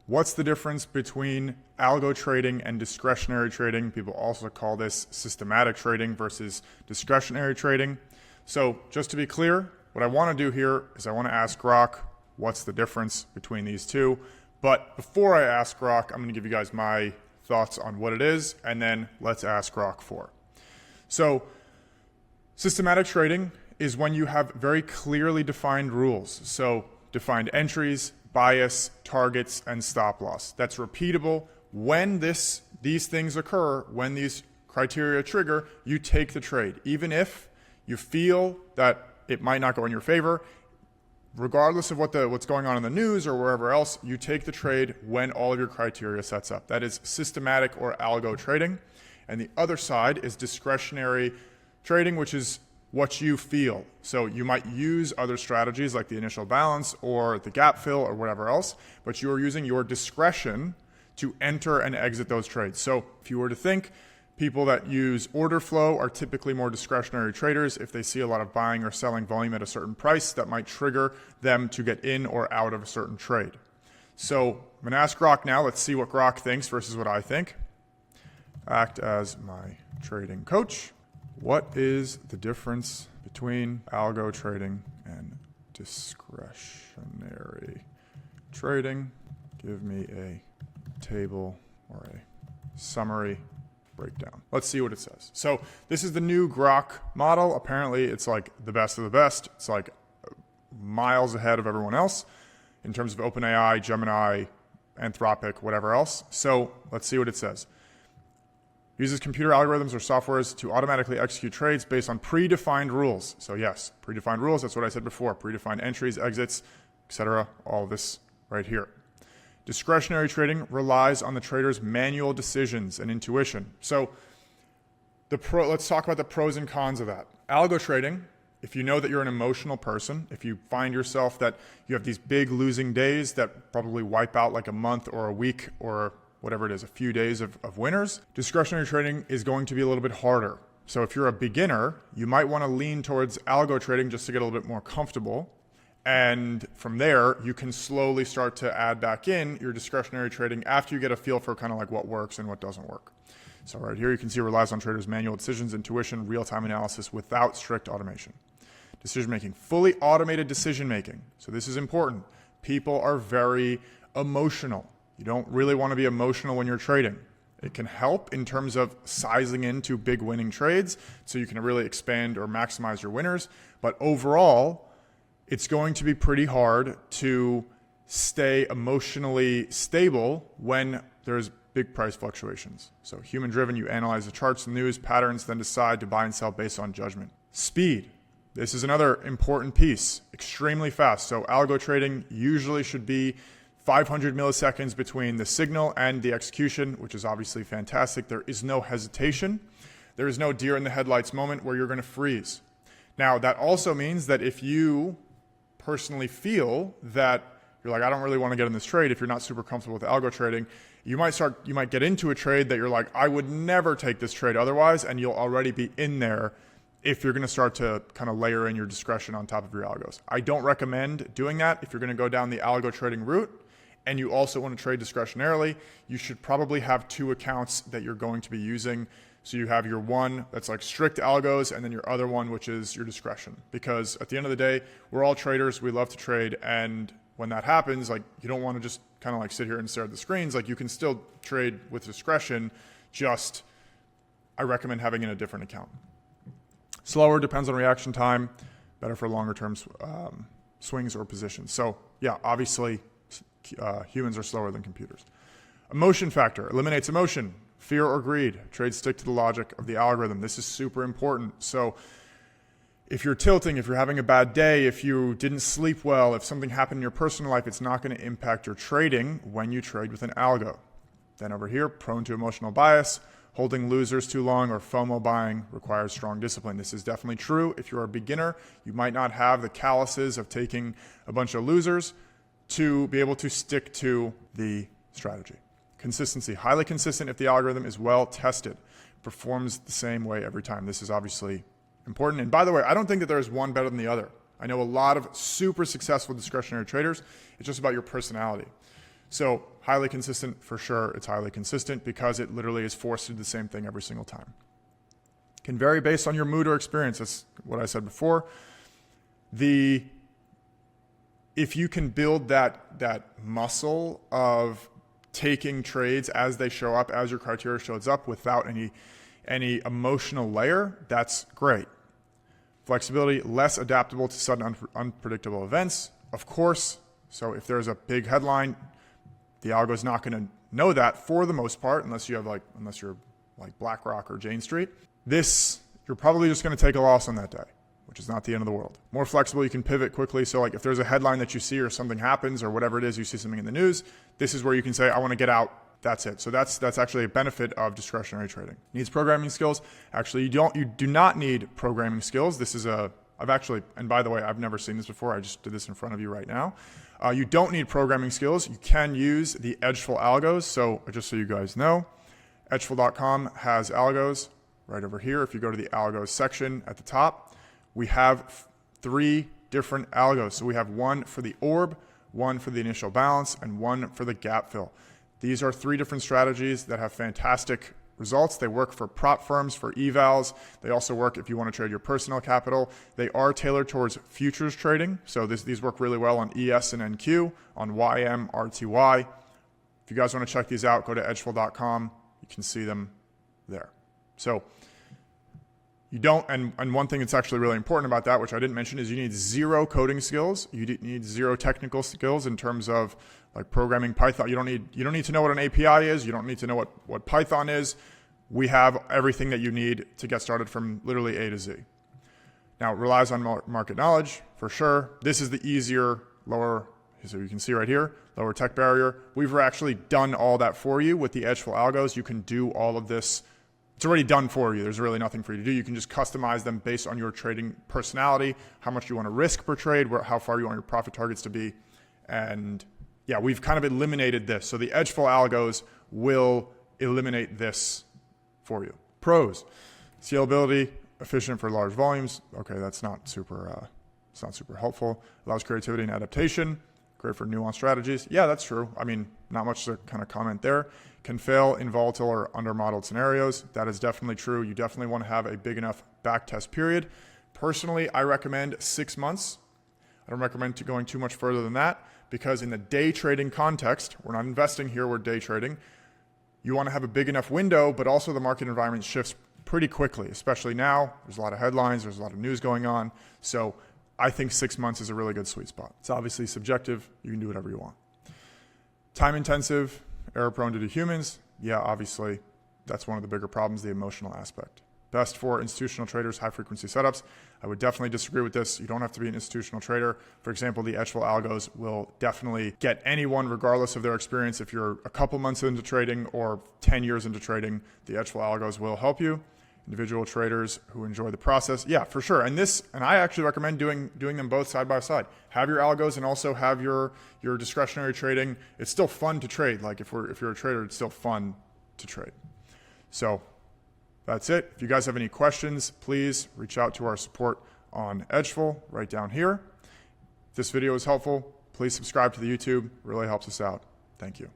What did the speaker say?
What's the difference between algo trading and discretionary trading? People also call this systematic trading versus discretionary trading. So just to be clear, what I want to do here is I want to ask Grok what's the difference between these two. But before I ask Grok, I'm going to give you guys my thoughts on what it is, and then let's ask Grok for. So systematic trading is when you have very clearly defined rules. So defined entries, bias, targets, and stop loss. That's repeatable. When these things occur, when these criteria trigger, you take the trade. Even if you feel that it might not go in your favor, regardless of what's going on in the news or wherever else, you take the trade when all of your criteria sets up. That is systematic or algo trading. And the other side is discretionary trading, which is what you feel. So you might use other strategies like the initial balance or the gap fill or whatever else, but you are using your discretion to enter and exit those trades. So if you were to think, people that use order flow are typically more discretionary traders. If they see a lot of buying or selling volume at a certain price, that might trigger them to get in or out of a certain trade. So I'm going to ask Grok now. Let's see what Grok thinks versus what I think. Act as my trading coach. What is the difference between algo trading and discretionary trading? Give me a table or a summary breakdown. Let's see what it says. So this is the new Grok model. Apparently it's like the best of the best. It's like miles ahead of everyone else in terms of OpenAI, Gemini, Anthropic, whatever else. So let's see what it says. Uses computer algorithms or softwares to automatically execute trades based on predefined rules. So yes, predefined rules, that's what I said before. Predefined entries, exits, etc. All of this right here. Discretionary trading relies on the trader's manual decisions and intuition. So let's talk about the pros and cons of that. Algo trading, if you know that you're an emotional person, if you find yourself that you have these big losing days that probably wipe out like a month or a week or whatever it is, a few days of winners, discretionary trading is going to be a little bit harder. So if you're a beginner, you might want to lean towards algo trading just to get a little bit more comfortable. And from there, you can slowly start to add back in your discretionary trading after you get a feel for kind of like what works and what doesn't work. So right here, you can see it relies on traders' manual decisions, intuition, real-time analysis without strict automation. Decision-making, fully automated decision-making. So this is important. People are very emotional. You don't really want to be emotional when you're trading. It can help in terms of sizing into big winning trades so you can really expand or maximize your winners. But overall, it's going to be pretty hard to stay emotionally stable when there's big price fluctuations. So human driven, you analyze the charts and news patterns, then decide to buy and sell based on judgment. Speed. This is another important piece, extremely fast. So algo trading usually should be 500 milliseconds between the signal and the execution, which is obviously fantastic. There is no hesitation. There is no deer in the headlights moment where you're going to freeze. Now, that also means that if you personally feel that you're like, I don't really want to get in this trade, if you're not super comfortable with algo trading, you might get into a trade that you're like, I would never take this trade otherwise, and you'll already be in there if you're going to start to kind of layer in your discretion on top of your algos. I don't recommend doing that. If you're going to go down the algo trading route, and you also want to trade discretionarily, you should probably have two accounts that you're going to be using. So you have your one that's like strict algos, and then your other one, which is your discretion. Because at the end of the day, we're all traders. We love to trade. And when that happens, like, you don't want to just kind of like sit here and stare at the screens. Like, you can still trade with discretion. Just, I recommend having in a different account. Slower, depends on reaction time. Better for longer term swings or positions. So yeah, obviously, humans are slower than computers. Emotion factor eliminates emotion, fear or greed. Trades stick to the logic of the algorithm. This is super important. So if you're tilting, if you're having a bad day, if you didn't sleep well, if something happened in your personal life, it's not going to impact your trading when you trade with an algo. Then over here, prone to emotional bias. Holding losers too long or FOMO buying requires strong discipline. This is definitely true. If you're a beginner, you might not have the calluses of taking a bunch of losers to be able to stick to the strategy. Consistency, highly consistent if the algorithm is well tested, performs the same way every time. This is obviously important. And by the way, I don't think that there's one better than the other. I know a lot of super successful discretionary traders. It's just about your personality. So highly consistent for sure. It's highly consistent because it literally is forced to do the same thing every single time. Can vary based on your mood or experience. That's what I said before. If you can build that muscle of taking trades as they show up, as your criteria shows up, without any emotional layer, that's great. Flexibility, less adaptable to sudden unpredictable events, of course. So if there's a big headline, the algo is not going to know that for the most part, unless you're like BlackRock or Jane Street. This, you're probably just going to take a loss on that day, which is not the end of the world. More flexible, you can pivot quickly. So like if there's a headline that you see or something happens or whatever it is, you see something in the news, this is where you can say, I want to get out. That's it. So that's actually a benefit of discretionary trading. Needs programming skills. Actually, you do not need programming skills. This is and by the way, I've never seen this before. I just did this in front of you right now. You don't need programming skills. You can use the edgeful algos. So just so you guys know, edgeful.com has algos right over here. If you go to the algos section at the top, we have 3 different algos. So we have one for the orb, one for the initial balance, and one for the gap fill. These are 3 different strategies that have fantastic results. They work for prop firms, for evals. They also work if you want to trade your personal capital. They are tailored towards futures trading. So these work really well on ES and NQ, on YM, RTY. If you guys want to check these out, go to edgeful.com. You can see them there. So you don't, and one thing that's actually really important about that, which I didn't mention, is you need 0 coding skills. You need 0 technical skills in terms of like programming Python. You don't need to know what an API is. You don't need to know what Python is. We have everything that you need to get started from literally A to Z. Now, it relies on market knowledge for sure. This is the easier, lower, so you can see right here, lower tech barrier. We've actually done all that for you with the edgeful algos. You can do all of this. It's already done for you. There's really nothing for you to do. You can just customize them based on your trading personality, how much you want to risk per trade, how far you want your profit targets to be. And yeah, we've kind of eliminated this. So the edgeful algos will eliminate this for you. Pros: scalability, efficient for large volumes. Okay, that's not super, it's not super helpful. Allows creativity and adaptation. Great for nuanced strategies. Yeah, that's true. I mean, not much to kind of comment there. Can fail in volatile or under-modeled scenarios. That is definitely true. You definitely want to have a big enough back test period. Personally, I recommend 6 months. I don't recommend going too much further than that, because in the day trading context, we're not investing here, we're day trading. You want to have a big enough window, but also the market environment shifts pretty quickly, especially now. There's a lot of headlines, there's a lot of news going on. So I think 6 months is a really good sweet spot. It's obviously subjective. You can do whatever you want. Time intensive, error prone to humans. Yeah, obviously that's one of the bigger problems, the emotional aspect. Best for institutional traders, high frequency setups. I would definitely disagree with this. You don't have to be an institutional trader. For example, the edgeful algos will definitely get anyone, regardless of their experience. If you're a couple months into trading or 10 years into trading, the edgeful algos will help you. Individual traders who enjoy the process, yeah, for sure. And I actually recommend doing them both side by side. Have your algos and also have your discretionary trading. It's still fun to trade. Like if you're a trader, it's still fun to trade. So that's it. If you guys have any questions, please reach out to our support on Edgeful right down here. If this video was helpful, please subscribe to the YouTube. It really helps us out. Thank you.